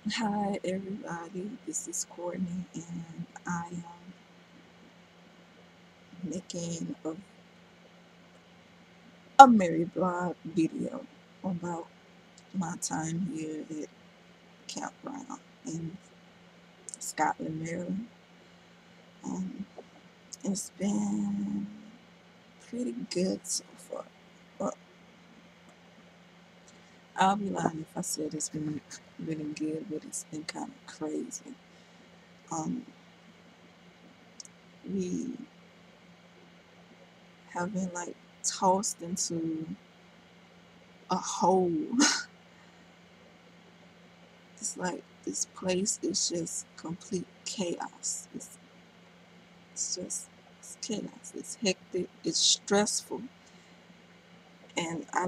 Hi everybody, this is Courtney and I am making a Mary blog video about my time here at campground in Scotland, Maryland. Um, it's been pretty good so far. Well, I'll be lying if I said it's been really good, but it's been kind of crazy. Um, we have been like tossed into a hole. It's like this place is just complete chaos. It's just it's chaos. It's hectic. It's stressful, and I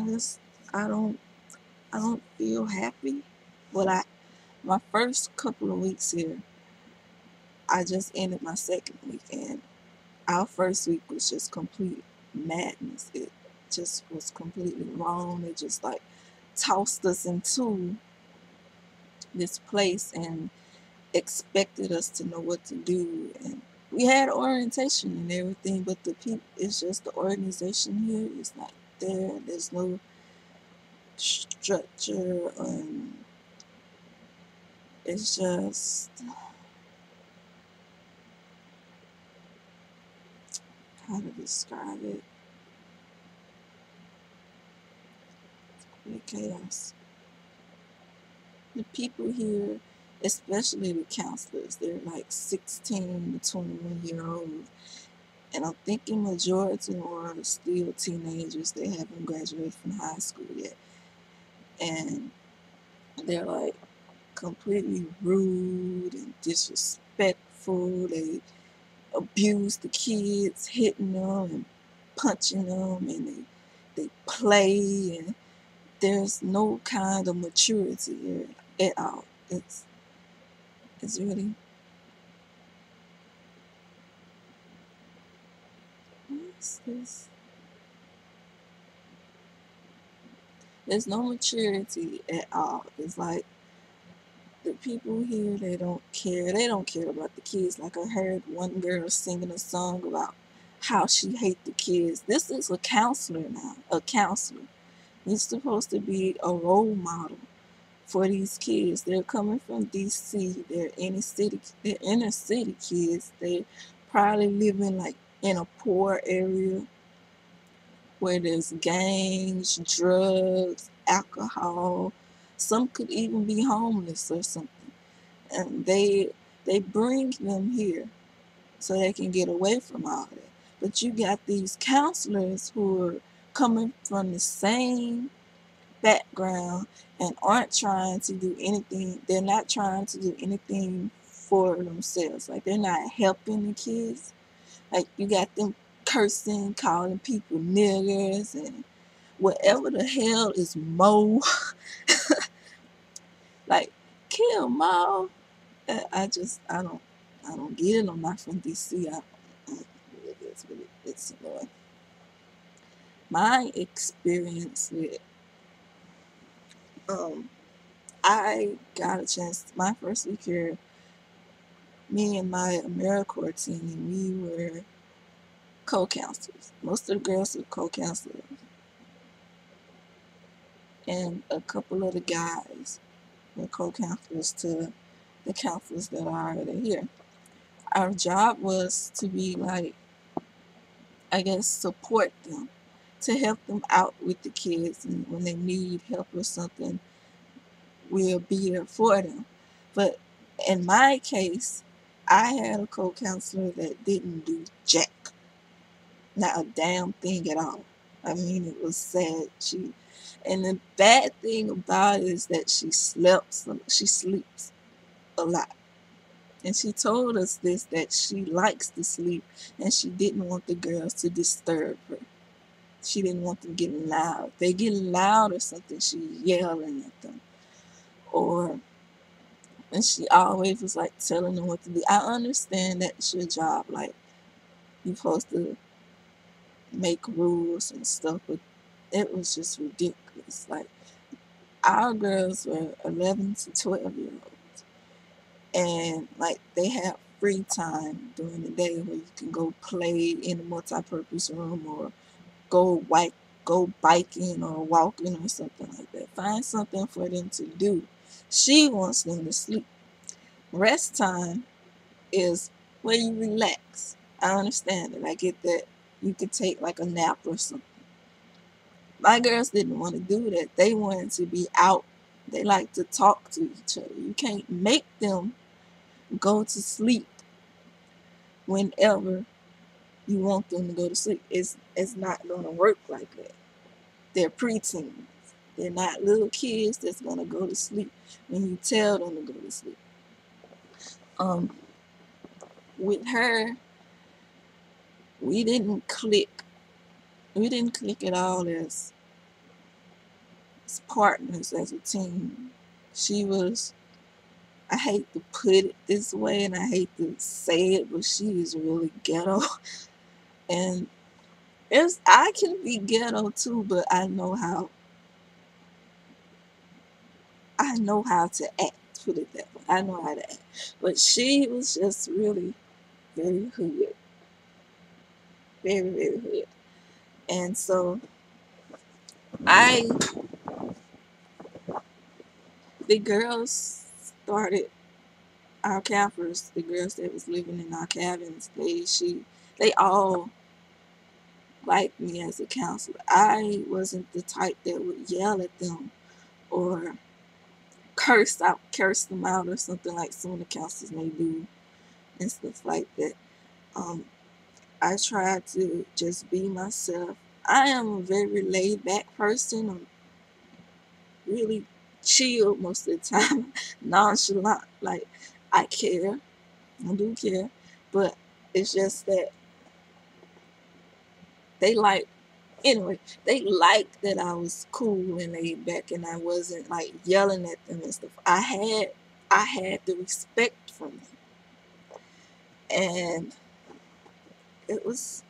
just I don't I don't feel happy. But my first couple of weeks here, I just ended my second week, and our first week was just complete madness. It just was completely wrong. It just like tossed us into this place and expected us to know what to do, and we had orientation and everything, but the people, it's just the organization here is not there. There's no structure, and it's just, how to describe it, chaos. The people here, especially the counselors, they're like 16 to 21-year olds, and I'm thinking majority are still teenagers. They haven't graduated from high school yet, and they're like completely rude and disrespectful. They abuse the kids, hitting them and punching them, and they play, and there's no kind of maturity here at all. It's really, what's this? There's no maturity at all. It's like the people here, they don't care. They don't care about the kids. Like I heard one girl singing a song about how she hate the kids. This is a counselor now, a counselor. He's supposed to be a role model for these kids. They're coming from DC. They're inner city kids. They probably living like in a poor area where there's gangs, drugs, alcohol. Some could even be homeless or something. And they bring them here so they can get away from all that. But you got these counselors who are coming from the same background and aren't trying to do anything. They're not trying to do anything for themselves. Like they're not helping the kids. Like you got them cursing, calling people niggers and whatever the hell is Mo. Like kill Mo. I don't get it. I'm not from DC. It's annoying. My experience with um I got a chance my first week here. Me and my AmeriCorps team, we were co-counselors. Most of the girls were co-counselors, and a couple of the guys were co-counselors to the counselors that are already here. Our job was to be like, I guess, support them, to help them out with the kids, and when they need help or something, we'll be there for them. But in my case, I had a co-counselor that didn't do jack, not a damn thing at all. I mean, it was sad. And the bad thing about it is that she sleeps a lot. And she told us this, that she likes to sleep and she didn't want the girls to disturb her. She didn't want them getting loud. If they get loud or something, she's yelling at them. Or, and she always was like telling them what to do. I understand that's your job. Like, you're supposed to make rules and stuff, but it was just ridiculous. Like, our girls were 11 to 12-year olds, and like they have free time during the day where you can go play in a multi-purpose room or go bike, go biking or walking or something like that. Find something for them to do. She wants them to sleep. Rest time is where you relax. I understand it. I get that you could take like a nap or something. My girls didn't want to do that. They wanted to be out. They like to talk to each other. You can't make them go to sleep whenever you want them to go to sleep. It's not gonna work like that. They're preteens. They're not little kids that's gonna go to sleep when you tell them to go to sleep. Um, with her, we didn't click. We didn't click at all as partners, as a team. She was, I hate to put it this way and I hate to say it, but she is really ghetto. And I can be ghetto too, but I know how to act, put it that way. I know how to act. But she was just really very hood. Very, very hood. And so I the girls started our campers, the girls that was living in our cabins, they all liked me as a counselor. I wasn't the type that would yell at them or curse them out or something like some of the counselors may do and stuff like that. Um, I tried to just be myself. I am a very laid back person. I'm really chill most of the time, nonchalant. Like I care, I do care, but it's just that they like anyway, they liked that I was cool and laid back and I wasn't like yelling at them and stuff. I had the respect from them. And it was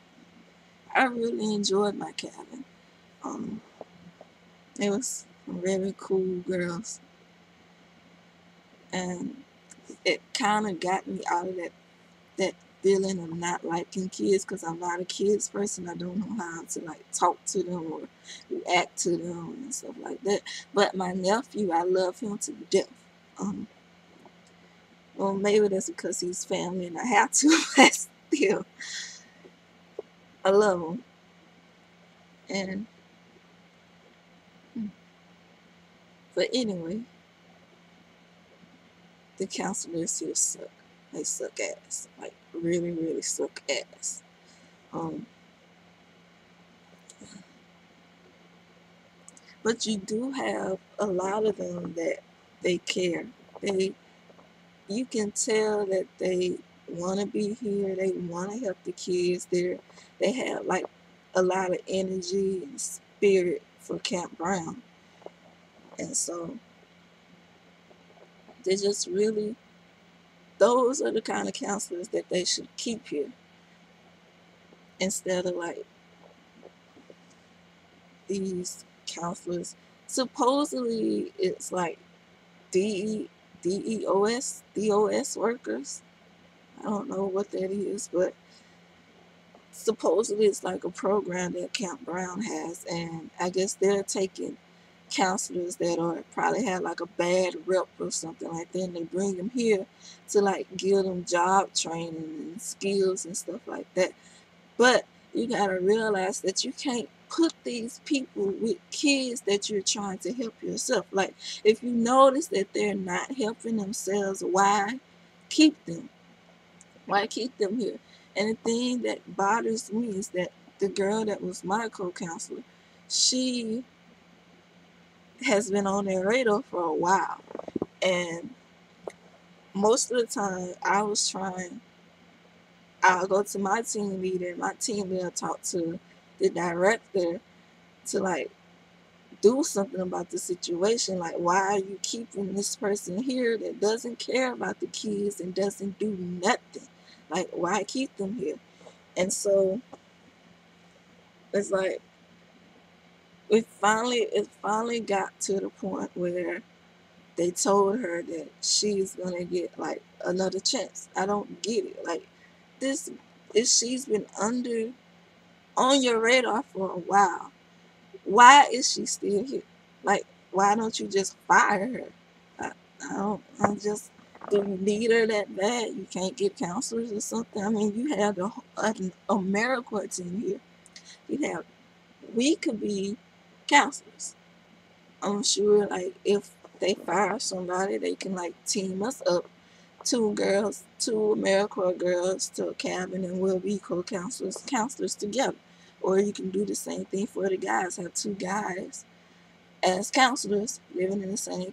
I really enjoyed my cabin. Um it was some very cool girls and it kinda got me out of that feeling of not liking kids because I'm not a kids person. I don't know how to like talk to them or react to them and stuff like that. But my nephew, I love him to death. Um, well, maybe that's because he's family and I have to, but still, I love him. And but anyway, the counselors here suck. They suck ass, like really, really suck ass. Um, but you do have a lot of them that they care. They You can tell that they want to be here. They want to help the kids. They have like a lot of energy and spirit for Camp Brown, and so they just really those are the kind of counselors that they should keep here instead of like these counselors. Supposedly it's like D DOS workers. I don't know what that is, but supposedly it's like a program that Camp Brown has, and I guess they're taking counselors that are probably had like a bad rep or something like that, and they bring them here to like give them job training and skills and stuff like that. But you gotta realize that you can't put these people with kids that you're trying to help yourself. Like if you notice that they're not helping themselves, why keep them? Why keep them here? And the thing that bothers me is that the girl that was my co-counselor, she has been on their radar for a while. And most of the time I'll go to my team leader, and my team leader talk to the director to like do something about the situation. Like, why are you keeping this person here that doesn't care about the kids and doesn't do nothing? Like, why keep them here? And so it's like it finally got to the point where they told her that she's gonna get like another chance. I don't get it. Like this is she's been under on your radar for a while. Why is she still here? Like, why don't you just fire her? I, I don't. I'm just. Do you need her that bad? You can't get counselors or something. I mean, you have an AmeriCorps team here. You have. We could be counselors. I'm sure, like, if they fire somebody, they can like team us up. Two AmeriCorps girls to a cabin, and we'll be counselors together. Or you can do the same thing for the guys. Have two guys as counselors living in the same